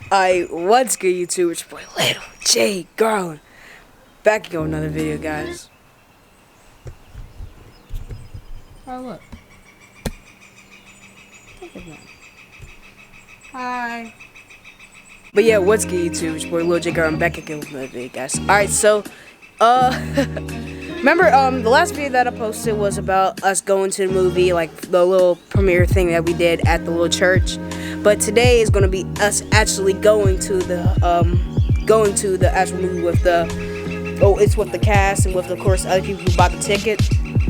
What's good, YouTube? It's your boy Little J Garland. Back again with another video, guys. Oh, look. Hi. But yeah, what's good, YouTube? It's your boy Lil J Garland. Back again with another video, guys. Alright, so, remember, the last video that I posted was about us going to the movie, like the little premiere thing that we did at the little church. But today is going to be us actually going to the actual movie with it's with the cast and with, of course, other people who bought the ticket.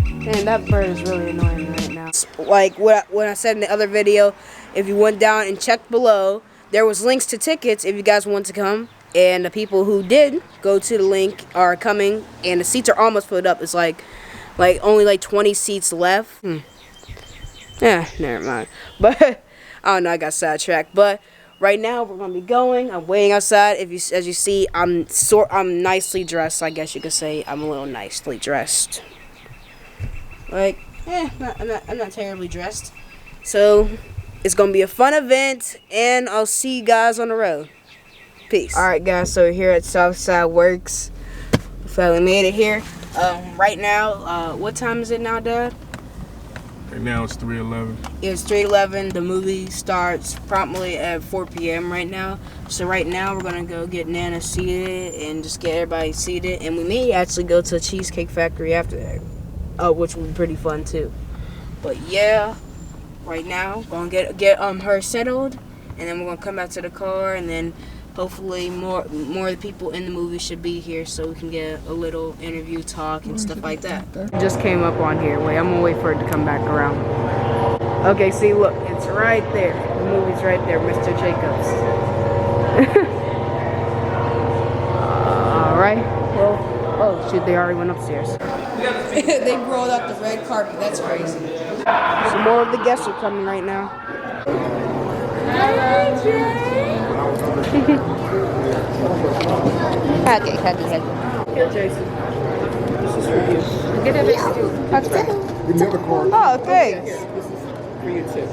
Man, that bird is really annoying right now. Like when I said in the other video, if you went down and checked below, there was links to tickets if you guys want to come. And the people who did go to the link are coming, and the seats are almost filled up. It's like only like 20 seats left. Yeah, never mind. But I don't know, I got sidetracked. But right now we're gonna be going. I'm waiting outside. As you see, I'm nicely dressed. I guess you could say I'm a little nicely dressed. Like, I'm not terribly dressed. So it's gonna be a fun event, and I'll see you guys on the road. Peace. Alright guys, so here at Southside Works. We finally made it here. Right now, what time is it now, Dad? Right now it's 3:11. It's 3:11. The movie starts promptly at 4 p.m. right now. So right now we're gonna go get Nana seated and just get everybody seated, and we may actually go to a Cheesecake Factory after that, which will be pretty fun too. But yeah, right now we're gonna get her settled, and then we're gonna come back to the car, and then hopefully more of the people in the movie should be here so we can get a little interview talk and stuff like that. Just came up on here. Wait, I'm gonna wait for it to come back around. Okay, see, look, it's right there. The movie's right there, Mr. Jacobs. Alright, well, oh shoot, they already went upstairs. They rolled out the red carpet, that's crazy. So more of the guests are coming right now. Hi, Jay. Huggy. Here, Jason. This is for you. Get it. Touch that. Oh, thanks. This is for you too.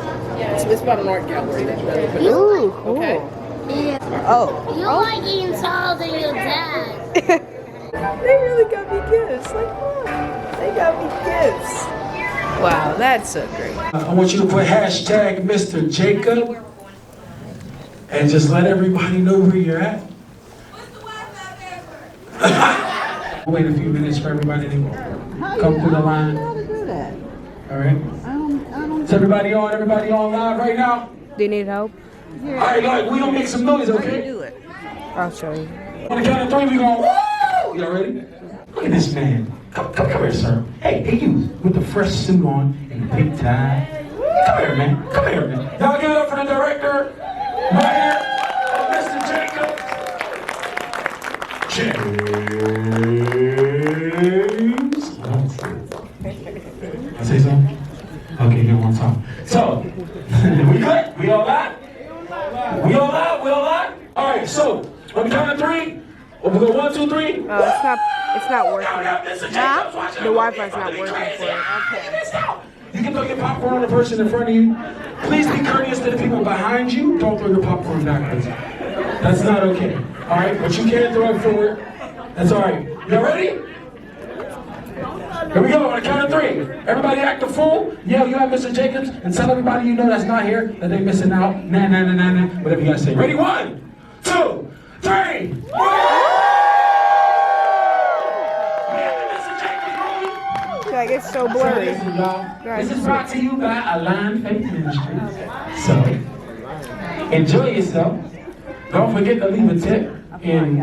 It's about an art gallery. Ooh, cool. Okay. Yeah. Oh. You like eating taller than your dad. They really got me gifts. Like, what? They got me gifts. Wow, that's so great. I want you to put hashtag Mr. Jacob and just let everybody know where you're at. What's the Wi-Fi password? Wait a few minutes for everybody to come through the line. How to do that? All right. I don't. Is everybody on? Everybody on live right now? Do you need help? All right, like, we gonna make some noise, How do you okay? do it? I'll show you. On the count of 3, we gonna woo! Y'all ready? Look at this man. Come here, sir. Hey, you with the fresh suit on and the big tie. Come here, man. Y'all give it up for the director. Right here, Mr. Jacobs. James. I say something? Okay, good one time. So, we good? We all live? We all live? All right, so, on the count of 3, we'll go 1, 2, 3. It's not working. The Wi-Fi's not working for it. Okay. You can throw your popcorn on the person in front of you. Please be courteous to the people behind you. Don't throw your popcorn backwards. That's not okay. All right, but you can throw it forward. That's all right. Y'all ready? Here we go, on the count of 3. Everybody act a fool. Yell, you have Mr. Jacobs, and tell everybody you know that's not here that they're missing out. Nah. Whatever you gotta say. Ready? 1, 2, 3. Like, it's so blurry. This is brought to you by Align Faith Ministries. So, enjoy yourself. Don't forget to leave a tip. And,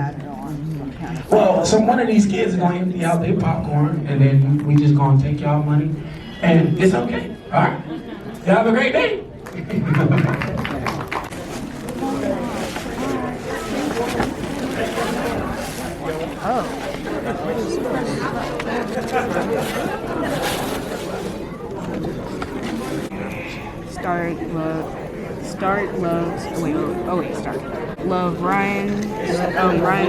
well, so one of these kids is going to empty out their popcorn, and then we just going to take y'all money, and it's okay. All right? Y'all have a great day. Love Ryan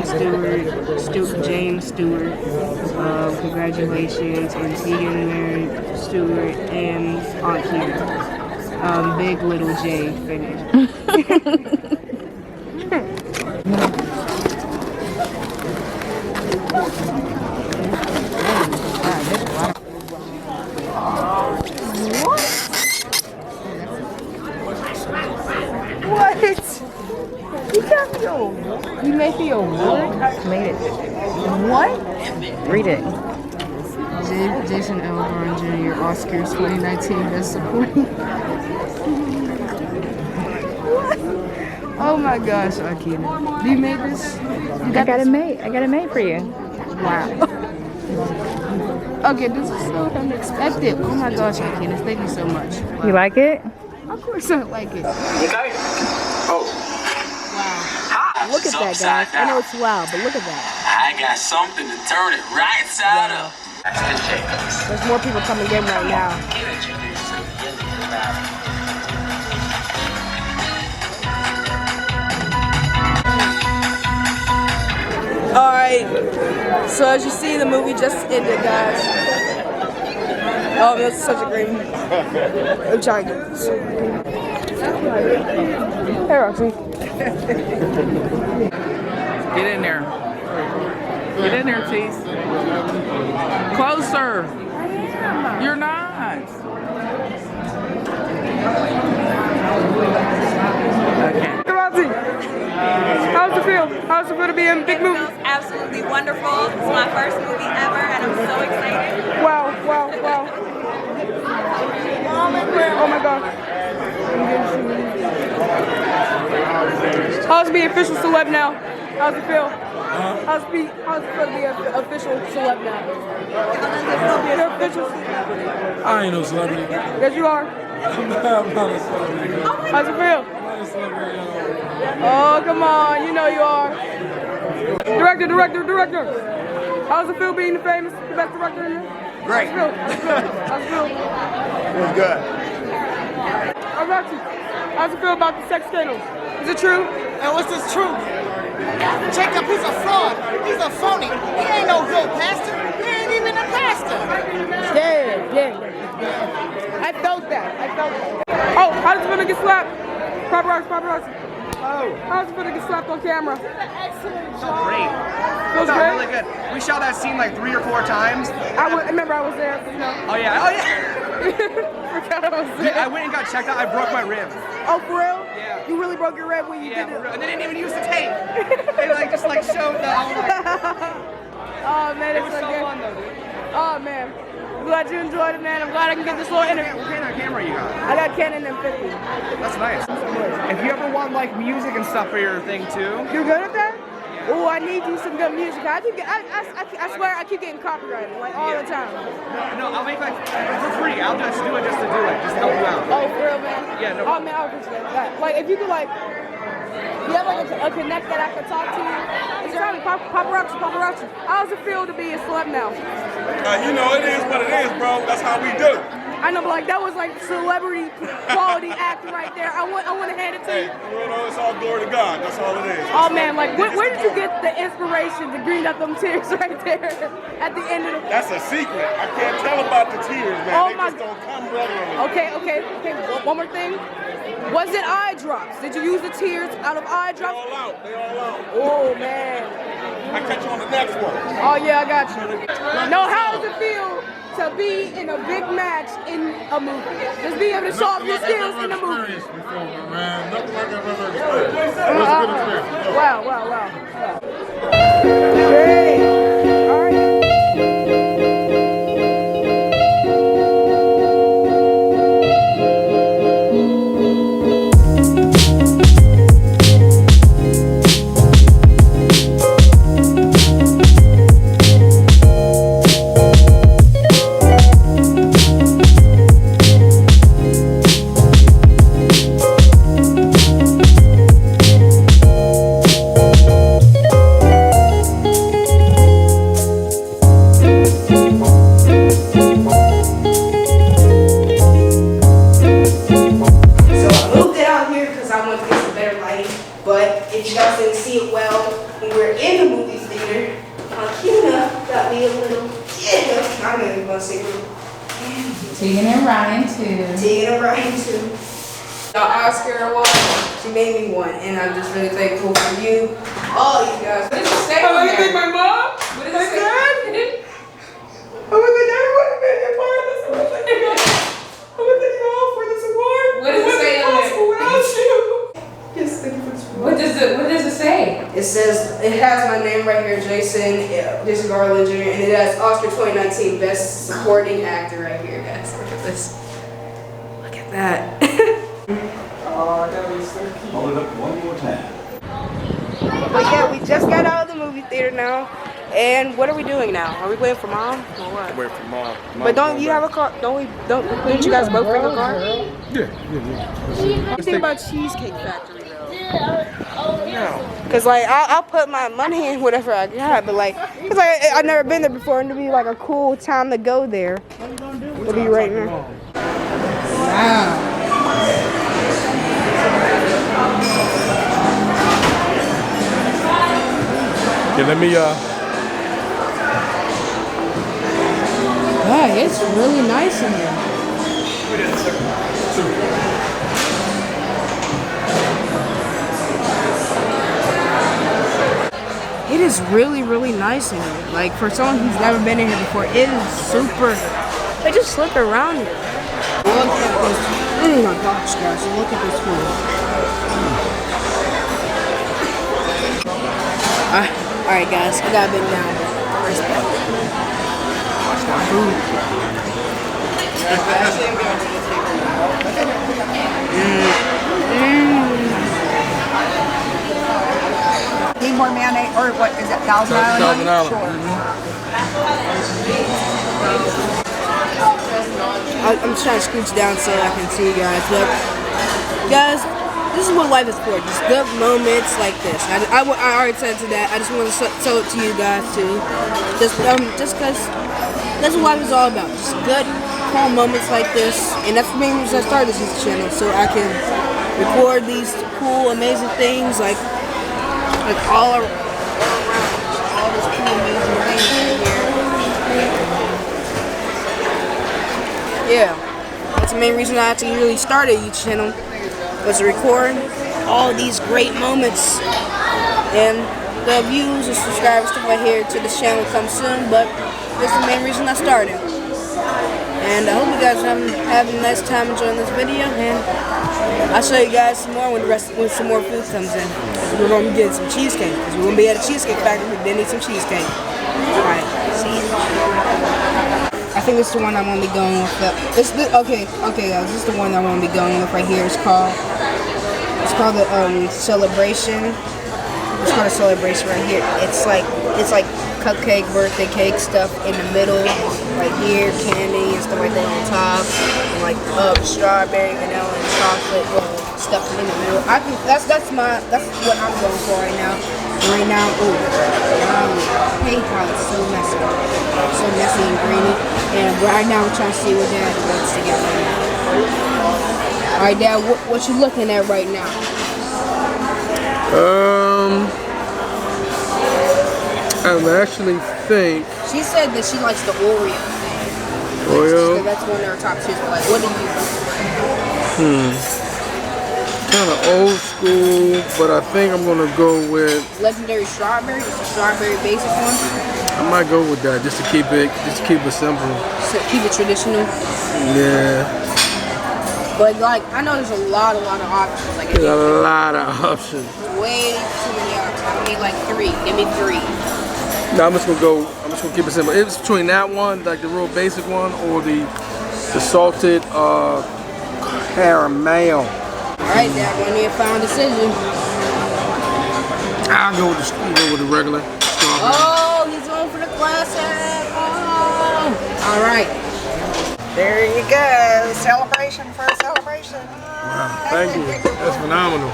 Stewart, James Stewart. Congratulations, and Tegan Mary Stewart and Aunt Kira. Big Little J finished. it! You got me your award. You made me a award? Made it. What? Read it. Jason Elron Jr. Oscars 2019 Best Supporting. Oh my gosh, Akina. You made this? I got it made for you. Wow. Okay, this is so unexpected. Oh my gosh, Akina, thank you so much. Wow. You like it? Of course I like it. Okay. Oh. Wow. Look at that, guys. I know it's wow, but look at that. I got something to turn it right side up. That's Mr.Jacobs. There's more people coming in right now. Get introduced to the Indian Valley. Alright, so as you see, the movie just ended, guys. Oh, that's such a great movie. I'm trying to get this. Hey, Roxy. Get in there. Get in there, Tease. Closer. You're not. Okay. Roxy, how's it feel? How's it feel to be in a big movie? It feels absolutely wonderful. It's my first movie ever, and I'm so excited. Wow, wow, wow. Oh my God. How's it be official celeb now? How's it feel? How's it feel to be an official celeb now? You're an official celeb. I ain't no celebrity. Yes, you are. I'm not a celebrity. How's it feel? I'm not a celebrity at all. Oh, come on. You know you are. Director. How's it feel being the best director in there? Great. How's it feel? It was good. How's it feel about the sex scandal? Is it true? And what's this truth? Jacob, he's a fraud. He's a phony. He ain't no real pastor. He ain't even a pastor. Yeah. I felt that. Oh, how does it feel to get slapped? Paparazzi. Oh. How does it feel to get slapped on camera? Felt great. Feels Felt great? really good. We shot that scene like 3 or 4 times. I remember I was there, you know. Oh yeah. Forgot I was there. I went and got checked out. I broke my rib. Oh, for real? Yeah. You really broke your rib when you Yeah, did for real. it? And they didn't even use the tape. They just showed the. Oh man, It it's was so so good. fun though, dude. Oh man, I'm glad you enjoyed it, man. I'm glad I can get this little interview. What kind of camera you got? I got Canon M50. That's nice. If you ever want like music and stuff for your thing too. You good at that? Oh, I need you some good music. I swear I keep getting copyrighted like all the time. No, I'll make like for free. I'll just do it just to do it, just to help you out. Oh, for real, man? Yeah, no. Oh man, I appreciate that. Like if you could like, you have like a connect that I could talk to you. It's probably paparazzi. How does it feel to be a celeb now? You know, it is what it is, bro. That's how we do. I know, but like that was like celebrity quality acting right there. I want to hand it to you. You know, it's all glory to God. That's all it is. Oh man, like where did you get the inspiration to green up them tears right there at the end of the? That's a secret. I can't tell about the tears, man. Oh they my. just don't come readily. Okay. One more thing. Was it eye drops? Did you use the tears out of eye They drops? all out. They all out. Oh man. I catch you on the next one. Oh yeah, I got you. No, how does it feel to be in a big match in a movie? Just be able to show off your skills in a movie. Man, nothing like I've ever experienced. It was a good experience. Wow. Great. All right. But if you guys didn't see it well, when we were in the movie theater, Akina got me a little gift. I'm not even gonna say little. Tegan and Ryan too. Tegan and Ryan too. The Oscar award, she made me one, and I'm just really thankful for you, all you guys. What does it say? Oh, you think my mom? What does it say? I would think everyone would be a part of this. I would thank you all for this award. What does it say on it? Without you. Yes, What does it say? It says, it has my name right here, Jason Garland Jr., and it has Oscar 2019 Best Supporting Actor right here, guys. Look at this. Look at that. Hold it up one more time. But yeah, we just got out of the movie theater now. And what are we doing now? Are we waiting for Mom or what? Wait for Mom. But don't you have a car? Don't you guys both bring a car? Yeah. What do you think about Cheesecake Factory though? No. Cause like I'll put my money in whatever I got, but like, cause like I've never been there before, and to be like a cool time to go there. It'll be right now. Wow. Okay, let me Yeah, it's really nice in here. It is really, really nice in here. Like for someone who's never been in here before, it is super. They just look around here. Look at this. Oh my gosh, guys, look at this food. Alright guys, I gotta bend down. First bite. Watch my food. Need more mayonnaise, or what is that, Thousand Island? Thousand Island. Sure. I'm just trying to scooch down so I can see you guys. But guys, this is what life is for. Just good moments like this. I already said to that. I just want to tell it to you guys too. Just because that's what life is all about. Just good, calm moments like this. And that's the main reason I started this channel, so I can record these cool, amazing things like all around, all this cool, amazing things right here. Yeah, that's the main reason I actually really started YouTube channel, was to record all these great moments, and the views and subscribers stuff right here to this channel come soon. But that's the main reason I started. And I hope you guys are having a nice time enjoying this video, and I'll show you guys some more when some more food comes in. We're going to be getting some cheesecake, because we're going to be at a cheesecake factory. They need some cheesecake. Alright, see you. I think this is the one I want to be going with. Okay guys, this is the one I want to be going with right here. It's called the Celebration. It's called a Celebration right here. It's like cupcake, birthday cake stuff in the middle, right here, candy and stuff like that on top, and like strawberry, vanilla, and chocolate stuff in the middle. That's what I'm going for right now. Right now, hey, how it's so messy and grainy. And right now we're trying to see what Dad wants to get right now. All right, Dad, what you looking at right now? I actually think. She said that she likes the Oreo. Oreo? That's one of her top two. Like, what do you? Kind of old school, but I think I'm gonna go with Legendary Strawberry, just a strawberry basic one. I might go with that just to keep it simple. So keep it traditional. Yeah. But like, I know there's a lot of options. Like, there's a lot of options. Way too many options. I need like 3. Give me 3. No, I'm just gonna keep it simple. It's between that one, like the real basic one, or the salted caramel. Alright, Dad, we need a final decision. I'll go with the regular strawberry. Oh, he's going for the classic. Oh. Alright. There you go. Celebration for a celebration. Wow, thank you. That's phenomenal.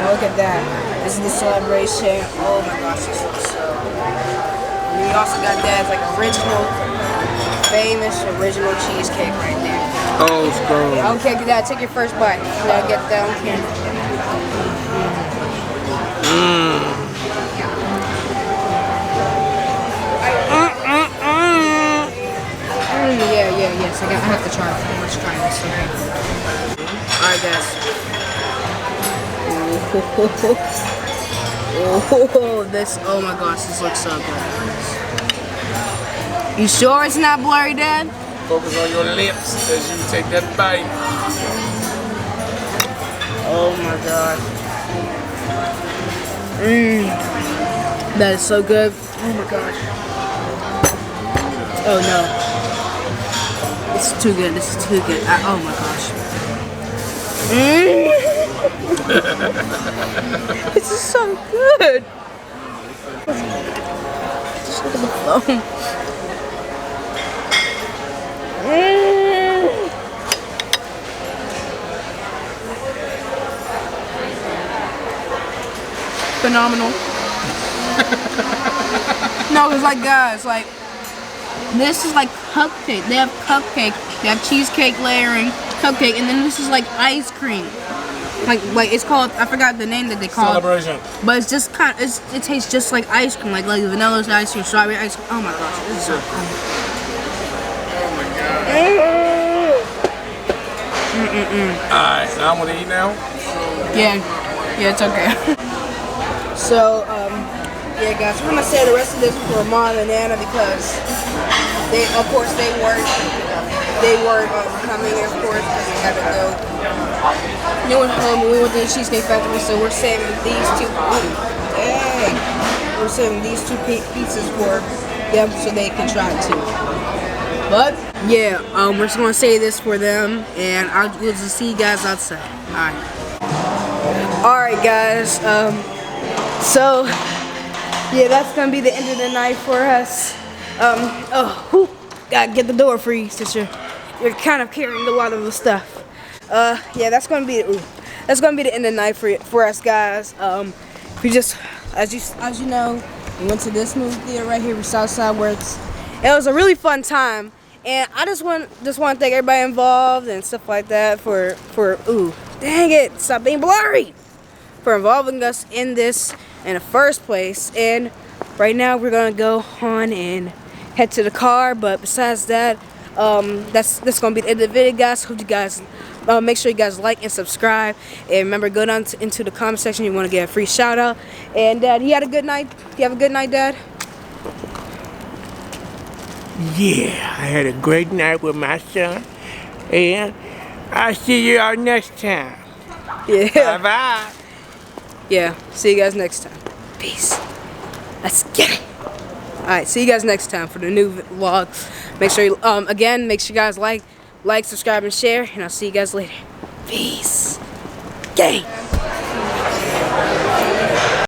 Look at that. This is the Celebration. Oh my gosh, this looks so good. And we also got Dad's like famous original cheesecake right there. Oh, it's good. Okay, Dad, take your first bite. Now get that on camera. Yes, I have to try it. Let's try this. Alright, guys. Oh, oh my gosh, this looks so good. You sure it's not blurry, Dad? Focus on your lips as you take that bite. Oh my god. That is so good. Oh my gosh. Oh no. This is too good. This is too good. Oh my gosh. This is so good. Just look at the foam. Phenomenal. No, it's like, guys, like, this is like cupcake. They have cupcake, they have cheesecake layering, cupcake, and then this is like ice cream. Like it's called, I forgot the name that they call Celebration. it. But it's just kind of, it tastes just like ice cream, like vanilla ice cream, strawberry ice cream. Oh my gosh, this is so cool. Alright, now I'm gonna eat now. Yeah, it's okay. So, yeah, guys, we're gonna say the rest of this for Mom and Anna because they, of course, they weren't coming, of course, because they had to go. They went home and we went to the Cheesecake Factory, so we're saving these two. We're saving these two pizzas for them so they can try it too. But yeah, we're just gonna say this for them, and we'll just see you guys outside. All right, guys. So yeah, that's gonna be the end of the night for us. Gotta get the door free since you're kind of carrying a lot of the stuff. Yeah, that's gonna be the end of the night for us, guys. We just, as you know, we went to this movie theater right here, Southside, where it was a really fun time, and I just want to thank everybody involved and stuff like that for dang it, stop being blurry, for involving us in this in the first place. And right now we're gonna go on and head to the car, but besides that, that's gonna be the end of the video, guys. Hope you guys make sure you guys like and subscribe, and remember, go down into the comment section. You want to get a free shout out. And Dad, you had a good night. You have a good night, Dad? Yeah, I had a great night with my son, and I'll see you all next time. Yeah. Bye-bye. Yeah, see you guys next time. Peace. Let's get it. Alright, see you guys next time for the new vlog. Make sure you, again, make sure you guys like, subscribe, and share, and I'll see you guys later. Peace. Gang.